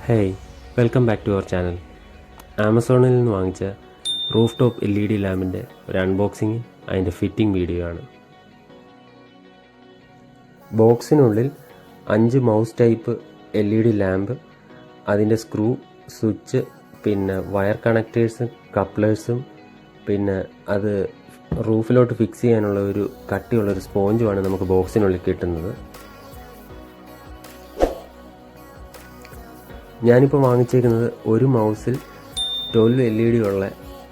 Hey, welcome back to our channel. ആമസോണിൽ നിന്ന് വാങ്ങിച്ച റൂഫ് ടോപ്പ് LED ലാമ്പിൻ്റെ ഒരു അൺബോക്സിങ്, അതിൻ്റെ ഫിറ്റിംഗ് വീഡിയോ ആണ്. ബോക്സിനുള്ളിൽ 5 മൗസ് ടൈപ്പ് LED ലാമ്പ്, അതിൻ്റെ സ്ക്രൂ, സ്വിച്ച്, പിന്നെ വയർ കണക്റ്റേഴ്സും കപ്ലേഴ്സും, പിന്നെ അത് റൂഫിലോട്ട് ഫിക്സ് ചെയ്യാനുള്ള ഒരു കട്ടിയുള്ളൊരു സ്പോഞ്ചുമാണ് നമുക്ക് ബോക്സിനുള്ളിൽ കിട്ടുന്നത്. ഞാനിപ്പോൾ വാങ്ങിച്ചേക്കുന്നത് ഒരു മൗസിൽ 12 LED ഉള്ള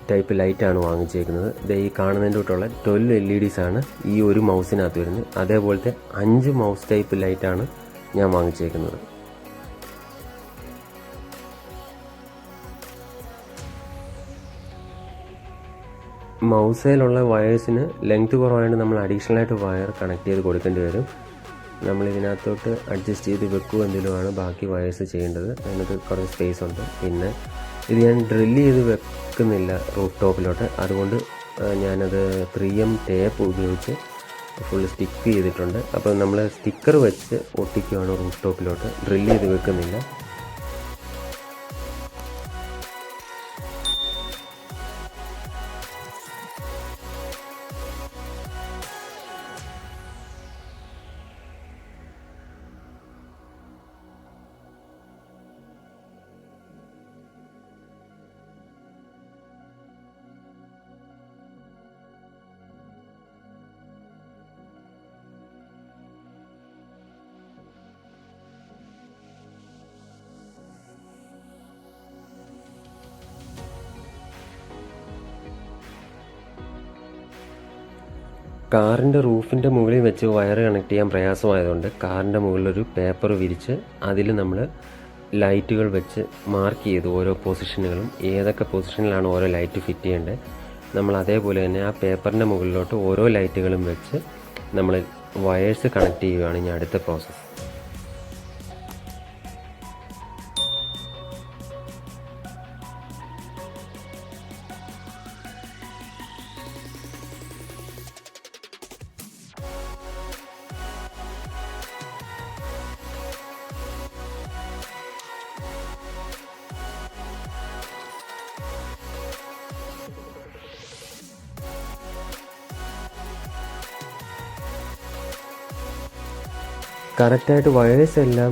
ടൈപ്പ് ലൈറ്റാണ് വാങ്ങിച്ചേക്കുന്നത്. ഈ കാണുന്നതിൻ്റെ തൊട്ടുള്ള 12 LEDs ആണ് ഈ ഒരു മൗസിനകത്ത് വരുന്നത്. അതേപോലത്തെ 5 മൗസ് ടൈപ്പ് ലൈറ്റാണ് ഞാൻ വാങ്ങിച്ചേക്കുന്നത്. മൗസയിലുള്ള വയേഴ്സിന് ലെങ്ത് കുറവായതുകൊണ്ട് നമ്മൾ അഡീഷണലായിട്ട് വയർ കണക്ട് ചെയ്ത് കൊടുക്കേണ്ടി വരും. നമ്മളിതിനകത്തോട്ട് അഡ്ജസ്റ്റ് ചെയ്ത് വെക്കുക എന്തെങ്കിലുമാണ് ബാക്കി വയേഴ്സ് ചെയ്യേണ്ടത്. അതിനകത്ത് കുറച്ച് സ്പേസ് ഉണ്ട്. പിന്നെ ഇത് ഞാൻ ഡ്രില്ല് ചെയ്ത് വെക്കുന്നില്ല റൂഫ് ടോപ്പിലോട്ട്, അതുകൊണ്ട് ഞാനത് 3M ടേപ്പ് ഉപയോഗിച്ച് ഫുൾ സ്റ്റിക്ക് ചെയ്തിട്ടുണ്ട്. അപ്പോൾ നമ്മൾ സ്റ്റിക്കർ വെച്ച് ഒട്ടിക്കുകയാണ് റൂഫ് ടോപ്പിലോട്ട്, ഡ്രില്ല് ചെയ്ത് വെക്കുന്നില്ല. കാറിൻ്റെ റൂഫിൻ്റെ മുകളിൽ വെച്ച് വയർ കണക്ട് ചെയ്യാൻ പ്രയാസമായതുകൊണ്ട് കാറിൻ്റെ മുകളിലൊരു പേപ്പർ വിരിച്ച് അതിൽ നമ്മൾ ലൈറ്റുകൾ വെച്ച് മാർക്ക് ചെയ്തു ഓരോ പൊസിഷനുകളും, ഏതൊക്കെ പൊസിഷനിലാണ് ഓരോ ലൈറ്റ് ഫിറ്റ് ചെയ്യേണ്ടത്. നമ്മൾ അതേപോലെ തന്നെ ആ പേപ്പറിൻ്റെ മുകളിലോട്ട് ഓരോ ലൈറ്റുകളും വെച്ച് നമ്മൾ വയേഴ്സ് കണക്ട് ചെയ്യുകയാണ് ഇനി അടുത്ത പ്രോസസ്സ്. കറക്റ്റായിട്ട് വയേഴ്സ് എല്ലാം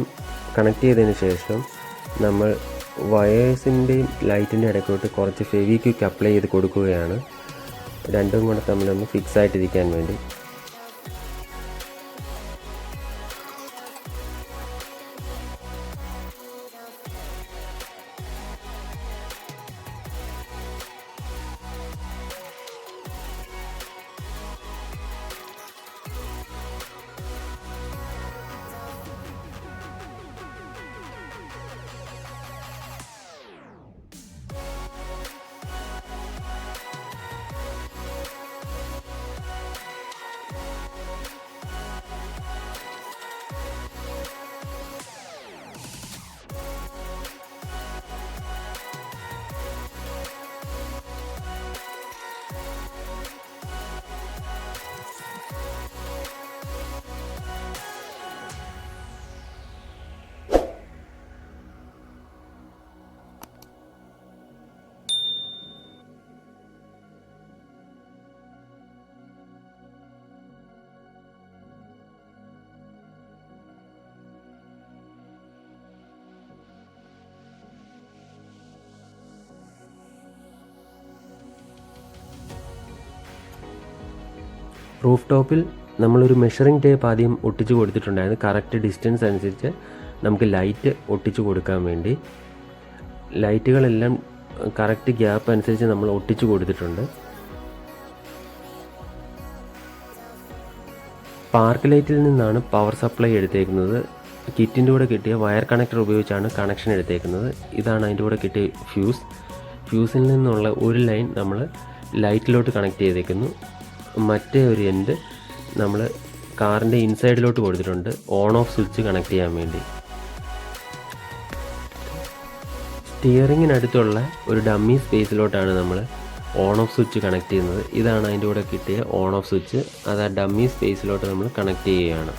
കണക്ട് ചെയ്തതിന് ശേഷം നമ്മൾ വയേഴ്സിൻ്റെയും ലൈറ്റിൻ്റെ ഇടയ്ക്കോട്ട് കുറച്ച് ഫെവിക്വിക്ക് അപ്ലൈ ചെയ്ത് കൊടുക്കുകയാണ്, രണ്ടും കൂടെ തമ്മിലൊന്ന് ഫിക്സ് ആയിട്ടിരിക്കാൻ വേണ്ടി. റൂഫ് ടോപ്പിൽ നമ്മളൊരു മെഷറിംഗ് ടേപ്പ് ആദ്യം ഒട്ടിച്ച് കൊടുത്തിട്ടുണ്ടായിരുന്നു, കറക്റ്റ് ഡിസ്റ്റൻസ് അനുസരിച്ച് നമുക്ക് ലൈറ്റ് ഒട്ടിച്ച് കൊടുക്കാൻ വേണ്ടി. ലൈറ്റുകളെല്ലാം കറക്റ്റ് ഗ്യാപ്പ് അനുസരിച്ച് നമ്മൾ ഒട്ടിച്ച് കൊടുത്തിട്ടുണ്ട്. പാർക്ക് ലൈറ്റിൽ നിന്നാണ് പവർ സപ്ലൈ എടുത്തേക്കുന്നത്. കിറ്റിൻ്റെ കൂടെ കിട്ടിയ വയർ കണക്ടർ ഉപയോഗിച്ചാണ് കണക്ഷൻ എടുത്തേക്കുന്നത്. ഇതാണ് അതിൻ്റെ കൂടെ കിട്ടിയ ഫ്യൂസിൽ നിന്നുള്ള ഒരു ലൈൻ നമ്മൾ ലൈറ്റിലോട്ട് കണക്ട് ചെയ്തേക്കുന്നു. മറ്റേ ഒരു എൻഡ് നമ്മൾ കാറിൻ്റെ ഇൻസൈഡിലോട്ട് കൊടുത്തിട്ടുണ്ട് ഓൺ ഓഫ് സ്വിച്ച് കണക്ട് ചെയ്യാൻ വേണ്ടി. സ്റ്റിയറിങ്ങിനടുത്തുള്ള ഒരു ഡമ്മി സ്പേസിലോട്ടാണ് നമ്മൾ ഓൺ ഓഫ് സ്വിച്ച് കണക്ട് ചെയ്യുന്നത്. ഇതാണ് അതിൻ്റെ കൂടെ കിട്ടിയ ഓൺ ഓഫ് സ്വിച്ച്. അത് ആ ഡമ്മി സ്പേസിലോട്ട് നമ്മൾ കണക്ട് ചെയ്യുകയാണ്.